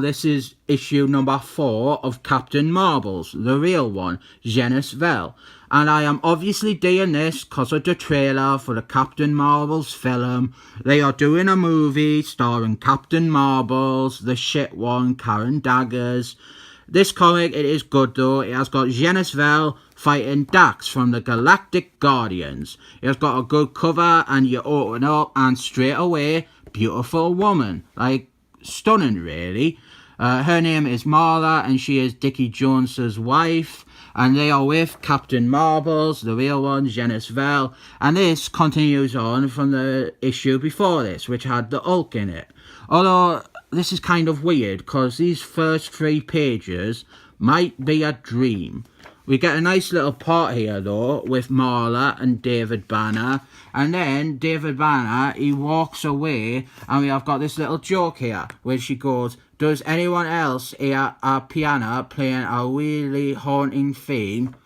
this is issue number 4 of Captain Marbles, the real one, genis-vell. And I am obviously doing this because of the trailer for the Captain Marbles film. They are doing a movie starring Captain Marbles, the shit one, Karen Daggers. This comic, it is good though. It has got genis-vell fighting Dax from the Galactic Guardians. It has got a good cover, and you open up and straight away, beautiful woman. Like, stunning really. Her name is Marla, and she is Dickie Jones's wife. And they are with Captain Marbles, the real one, genis-vell. And this continues on from the issue before this, which had the Hulk in it. Although, this is kind of weird, because these first 3 pages might be a dream. We get a nice little part here, though, with Marla and David Banner. And then David Banner, he walks away, and we have got this little joke here, where she goes, "Does anyone else hear a piano playing a really haunting theme?"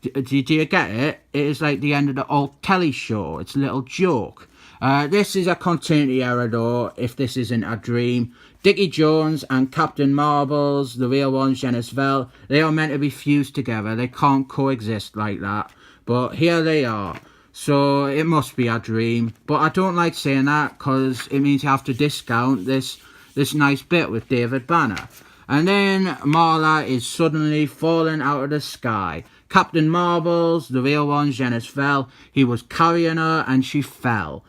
Do you get it? It is like the end of the old telly show. It's a little joke. This is a continuity error though, if this isn't a dream. Dickie Jones and Captain Marbles, the real one, genis-vell, they are meant to be fused together. They can't coexist like that. But here they are. So it must be a dream. But I don't like saying that because it means you have to discount this nice bit with David Banner. And then Marla is suddenly falling out of the sky. Captain Marbles, the real one, genis-vell, he was carrying her and she fell.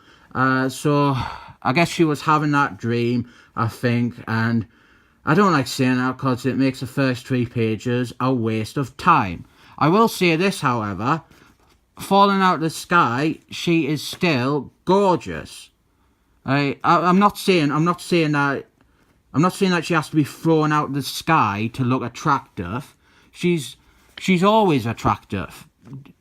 So I guess she was having that dream, I think, and I don't like saying that because it makes the first 3 pages a waste of time. I will say this, however, falling out of the sky, she is still gorgeous. I'm not saying that she has to be thrown out of the sky to look attractive. She's always attractive.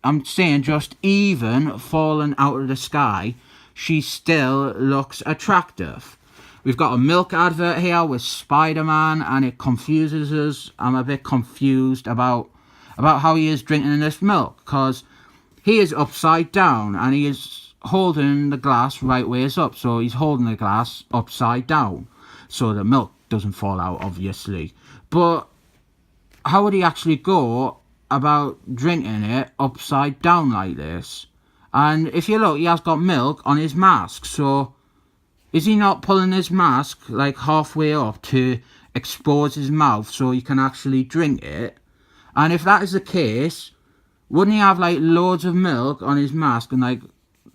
I'm saying just even falling out of the sky, she still looks attractive. We've got a milk advert here with Spider-Man, and it confuses us. I'm a bit confused about how he is drinking this milk, because he is upside down and he is holding the glass right ways up. So he's holding the glass upside down so the milk doesn't fall out, obviously. But how would he actually go about drinking it upside down like this? And if you look, he has got milk on his mask. So is he not pulling his mask like halfway up to expose his mouth so he can actually drink it? And if that is the case, wouldn't he have like loads of milk on his mask and like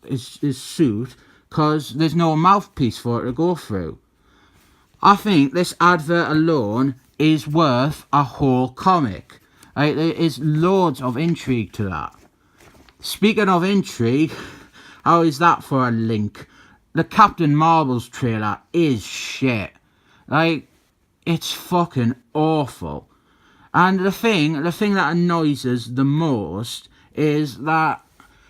his suit, because there's no mouthpiece for it to go through? I think this advert alone is worth a whole comic. Right? There is loads of intrigue to that. Speaking of intrigue, how is that for a link? The Captain Marbles trailer is shit. Like, it's fucking awful. And the thing that annoys us the most is that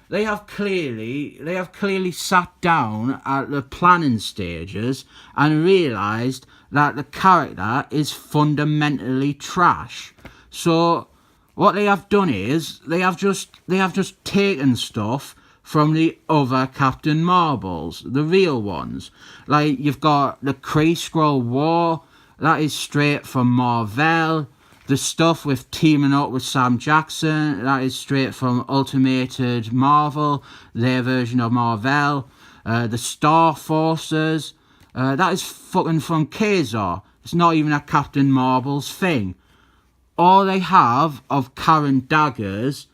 they have clearly sat down at the planning stages and realised that the character is fundamentally trash. So what they have done is they have just taken stuff from the other Captain Marbles, the real ones. Like, you've got the Kree-Skrull War, that is straight from mar-vell. The stuff with teaming up with Sam Jackson, that is straight from Ultimated Marvel, their version of mar-vell. The Star Forces, that is fucking from Kazar. It's not even a Captain Marbles thing. All they have of Karen Daggers,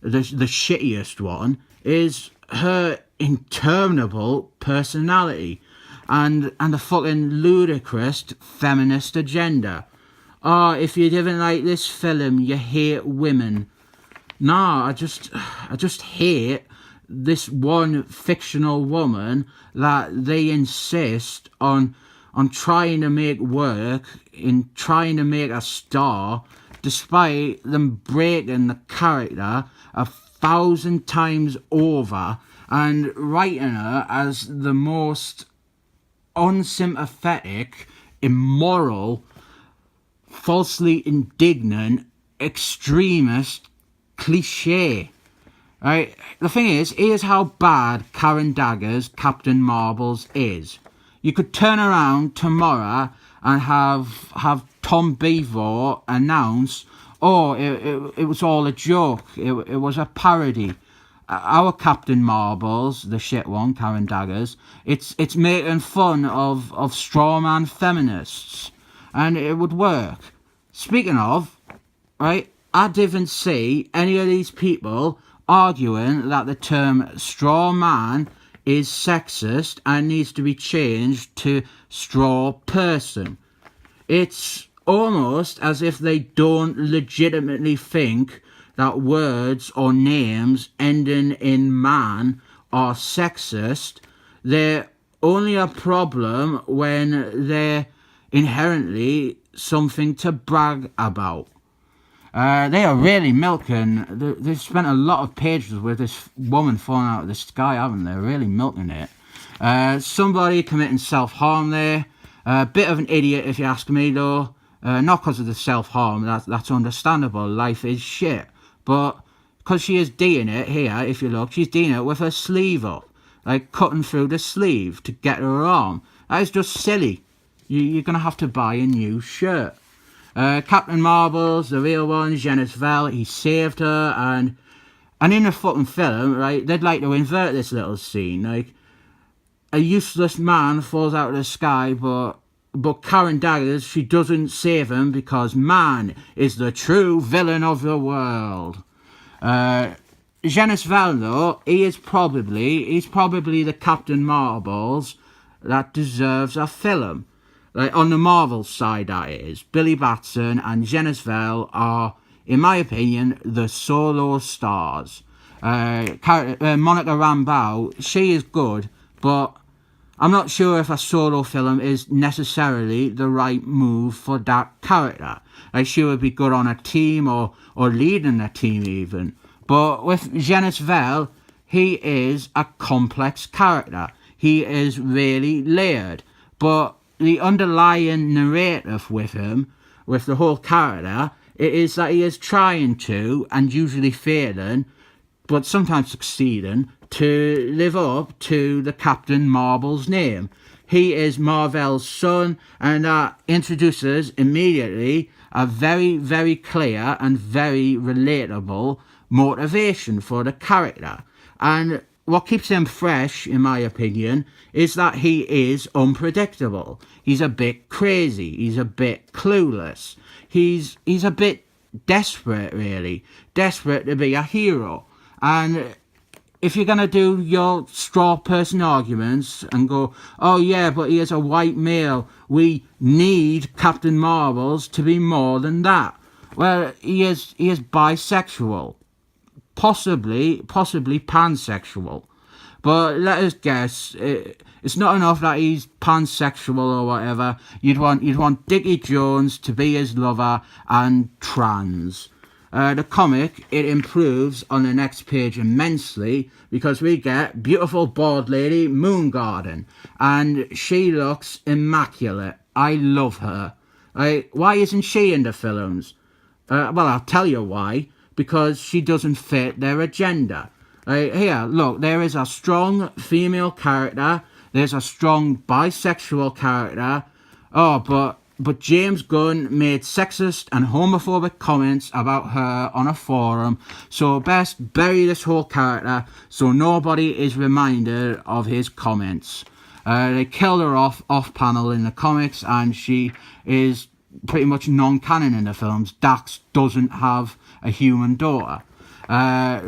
the shittiest one, is her interminable personality and the fucking ludicrous feminist agenda. Oh, if you didn't like this film, you hate women. Nah, I just hate this one fictional woman that they insist on trying to make work, in trying to make a star, despite them breaking the character 1,000 times over and writing her as the most unsympathetic, immoral, falsely indignant, extremist cliche. Right? The thing is, here's how bad Karen Daggers' Captain Marbles is. You could turn around tomorrow and have Tom Beaver announce, oh, it was all a joke, it was a parody. Our Captain Marbles, the shit one, Karen Daggers, it's making fun of strawman feminists, and it would work. Speaking of, right, I didn't see any of these people arguing that the term straw man is sexist and needs to be changed to straw person. It's almost as if they don't legitimately think that words or names ending in man are sexist. They're only a problem when they're inherently something to brag about. They are really milking. They've spent a lot of pages with this woman falling out of the sky, haven't they? Really milking it. Somebody committing self-harm there. A bit of an idiot, if you ask me, though. Not because of the self-harm, that's understandable. Life is shit. But because she is doing it here, if you look, she's doing it with her sleeve up. Like cutting through the sleeve to get her arm. That is just silly. You're going to have to buy a new shirt. Captain Marbles, the real one, genis-vell, he saved her, and in the fucking film, right, they'd like to invert this little scene. Like, a useless man falls out of the sky, but Karen Daggers, she doesn't save him because man is the true villain of the world. Genis-vell, though, he's probably the Captain Marbles that deserves a film. Like, on the Marvel side, that is. Billy Batson and genis-vell are, in my opinion, the solo stars. Monica Rambeau, she is good, but I'm not sure if a solo film is necessarily the right move for that character. Like, she would be good on a team or leading a team even. But with genis-vell, he is a complex character. He is really layered. But the underlying narrative with him, with the whole character, it is that he is trying to, and usually failing, but sometimes succeeding, to live up to the Captain Marvel's name. He is Mar-vell's son, and that introduces immediately a very, very clear and very relatable motivation for the character. And what keeps him fresh, in my opinion, is that he is unpredictable. He's a bit crazy. He's a bit clueless. He's a bit desperate, really. Desperate to be a hero. And if you're going to do your straw person arguments and go, oh yeah, but he is a white male, we need Captain Marbles to be more than that. Well, he is bisexual. Possibly pansexual. But let us guess, it's not enough that he's pansexual or whatever. You'd want Dickie Jones to be his lover and trans. The comic, it improves on the next page immensely because we get beautiful bald lady Moongarden, and she looks immaculate. I love her. Why isn't she in the films? Well, I'll tell you why. Because she doesn't fit their agenda. Here, look, there is a strong female character. There's a strong bisexual character. Oh, but James Gunn made sexist and homophobic comments about her on a forum. So best bury this whole character so nobody is reminded of his comments. They killed her off panel in the comics, and she is pretty much non-canon in the films. Dax doesn't have a human daughter.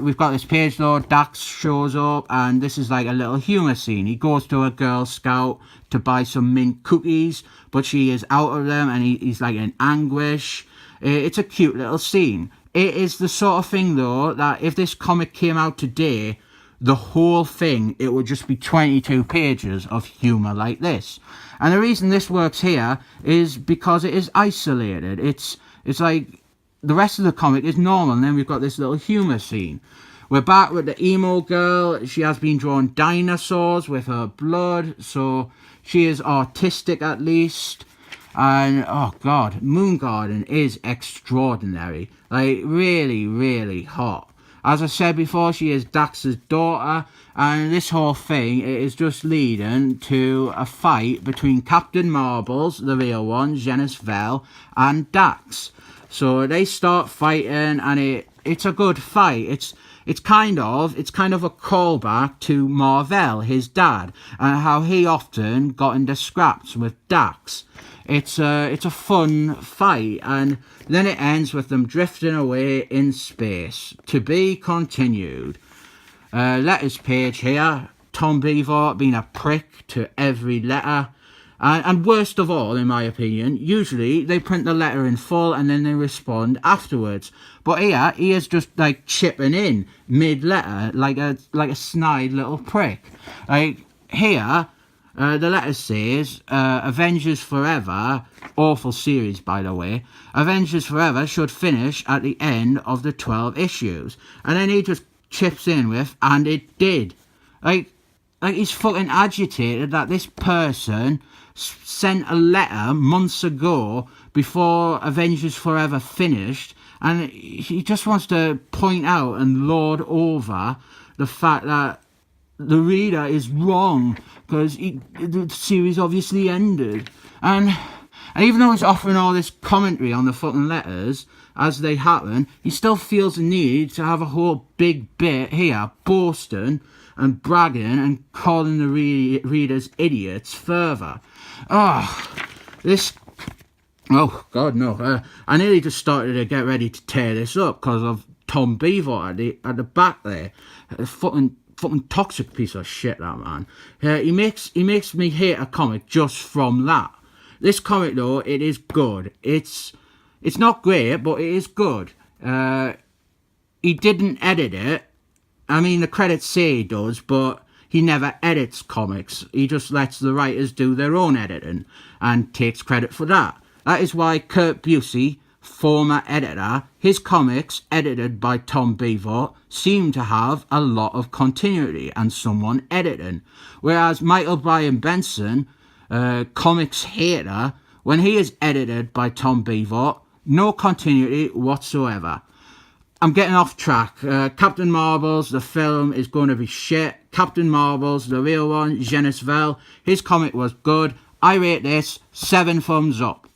We've got this page though. Dax shows up, and this is like a little humour scene. He goes to a Girl Scout to buy some mint cookies, but she is out of them, and he's like in anguish. It's a cute little scene. It is the sort of thing though that if this comic came out today, the whole thing, it would just be 22 pages of humour like this. And the reason this works here is because it is isolated. It's like the rest of the comic is normal, and then we've got this little humour scene. We're back with the emo girl. She has been drawing dinosaurs with her blood, so she is artistic at least. And, oh God, Moongarden is extraordinary. Like, really, really hot. As I said before, she is Dax's daughter, and this whole thing is just leading to a fight between Captain Marbles, the real one, genis-vell, and Dax. So they start fighting, and it's a good fight. It's kind of a callback to mar-vell, his dad, and how he often got into scraps with Dax. It's a fun fight, and then it ends with them drifting away in space. To be continued. Letters page here. Tom Beaver being a prick to every letter. And worst of all, in my opinion, usually they print the letter in full and then they respond afterwards. But here, he is just like chipping in mid-letter, like a snide little prick. Like here, the letter says, Avengers Forever, awful series by the way, Avengers Forever should finish at the end of the 12 issues. And then he just chips in with, and it did. Like he's fucking agitated that this person sent a letter months ago before Avengers Forever finished, and he just wants to point out and lord over the fact that the reader is wrong because the series obviously ended. And even though he's offering all this commentary on the fucking letters as they happen, he still feels the need to have a whole big bit here boasting and bragging and calling the readers idiots further. Oh God, no. I nearly just started to get ready to tear this up because of Tom Beaver at the back there. Fucking toxic piece of shit, that man. He makes me hate a comic just from that. This comic though, it is good. It's not great, but it is good. He didn't edit it. I mean, the credits say he does, but he never edits comics. He just lets the writers do their own editing and takes credit for that. That is why Kurt Busey, former editor, his comics, edited by Tom Beaver, seem to have a lot of continuity and someone editing. Whereas Michael Bryan Benson, comics hater, when he is edited by Tom Beaver, no continuity whatsoever. I'm getting off track. Captain Marbles, the film, is going to be shit. Captain Marbles, the real one, genis-vell, his comic was good. I rate this 7 thumbs up.